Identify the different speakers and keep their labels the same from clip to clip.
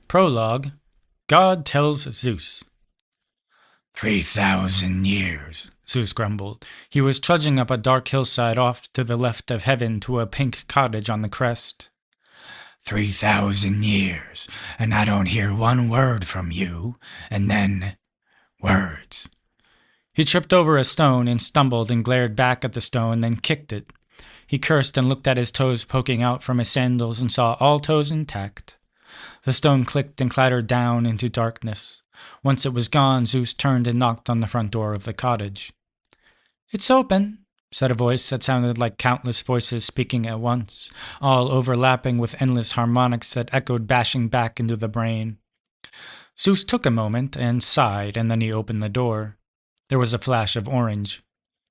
Speaker 1: Prologue. God tells Zeus. 3,000 years, Zeus grumbled. He was trudging up a dark hillside off to the left of heaven to a pink cottage on the crest. 3,000 years, and I don't hear one word from you, and then words. He tripped over a stone and stumbled and glared back at the stone, then kicked it. He cursed and looked at his toes poking out from his sandals and saw all toes intact. The stone clicked and clattered down into darkness. Once it was gone, Zeus turned and knocked on the front door of the cottage. "It's open," said a voice that sounded like countless voices speaking at once, all overlapping with endless harmonics that echoed bashing back into the brain. Zeus took a moment and sighed, and then he opened the door. There was a flash of orange.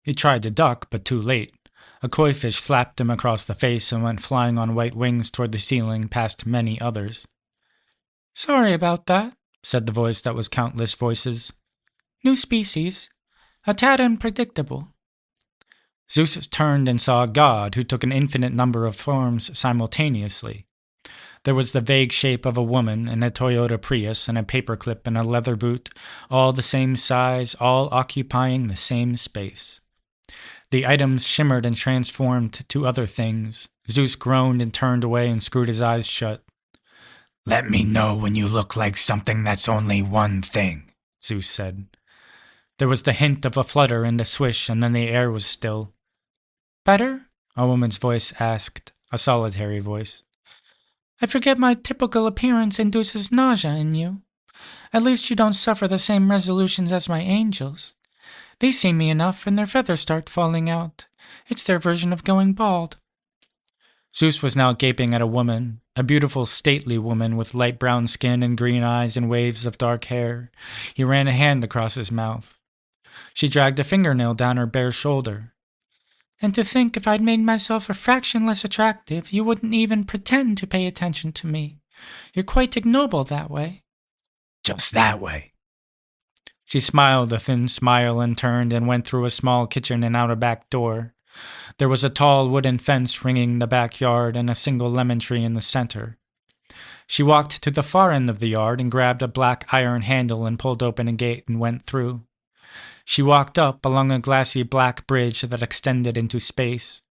Speaker 1: He tried to duck, but too late. A koi fish slapped him across the face and went flying on white wings toward the ceiling past many others. "Sorry about that," said the voice that was countless voices. "New species. A tad unpredictable." Zeus turned and saw a god who took an infinite number of forms simultaneously. There was the vague shape of a woman in a Toyota Prius and a paperclip and a leather boot, all the same size, all occupying the same space. The items shimmered and transformed to other things. Zeus groaned and turned away and screwed his eyes shut. "Let me know when you look like something that's only one thing," Zeus said. There was the hint of a flutter and a swish, and then the air was still. "Better?" a woman's voice asked, a solitary voice. "I forget my typical appearance induces nausea in you. At least you don't suffer the same resolutions as my angels. They see me enough and their feathers start falling out. It's their version of going bald." Zeus was now gaping at a woman, a beautiful, stately woman with light brown skin and green eyes and waves of dark hair. He ran a hand across his mouth. She dragged a fingernail down her bare shoulder. "And to think if I'd made myself a fraction less attractive, you wouldn't even pretend to pay attention to me. You're quite ignoble that way." "Just that way." She smiled a thin smile and turned and went through a small kitchen and out a back door. There was a tall wooden fence ringing the backyard and a single lemon tree in the center. She walked to the far end of the yard and grabbed a black iron handle and pulled open a gate and went through. She walked up along a glassy black bridge that extended into space.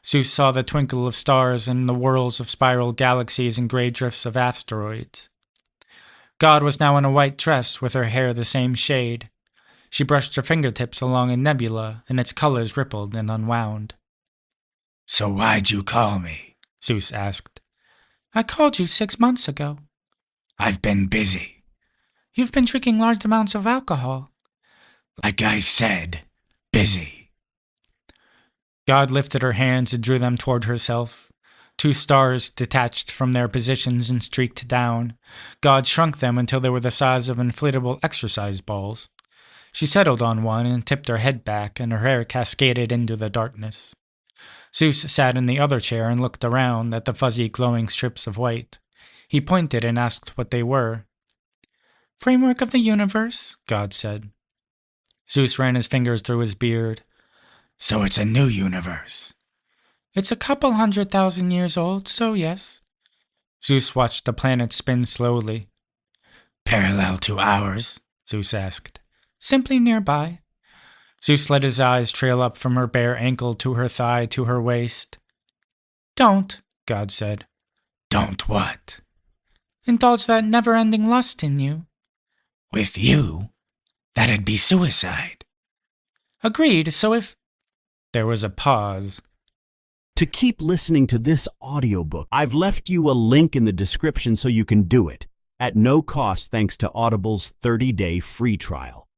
Speaker 1: Zeus saw the twinkle of stars and the whirls of spiral galaxies and gray drifts of asteroids. God was now in a white dress with her hair the same shade. She brushed her fingertips along a nebula, and its colors rippled and unwound. "So why'd you call me?" Zeus asked. "I called you 6 months ago." "I've been busy." "You've been drinking large amounts of alcohol." "Like I said, busy." God lifted her hands and drew them toward herself. 2 stars detached from their positions and streaked down. God shrunk them until they were the size of inflatable exercise balls. She settled on one and tipped her head back, and her hair cascaded into the darkness. Zeus sat in the other chair and looked around at the fuzzy glowing strips of white. He pointed and asked what they were. "Framework of the universe," God said. Zeus ran his fingers through his beard. "So it's a new universe." "It's a couple 100,000 years old, so yes." Zeus watched the planet spin slowly. "Parallel to ours?" Zeus asked. "Simply nearby." Zeus let his eyes trail up from her bare ankle to her thigh to her waist. "Don't," God said. "Don't what?" "Indulge that never-ending lust in you." "With you? That'd be suicide." "Agreed, so if—" There was a pause.
Speaker 2: To keep listening to this audiobook, I've left you a link in the description so you can do it, at no cost thanks to Audible's 30-day free trial.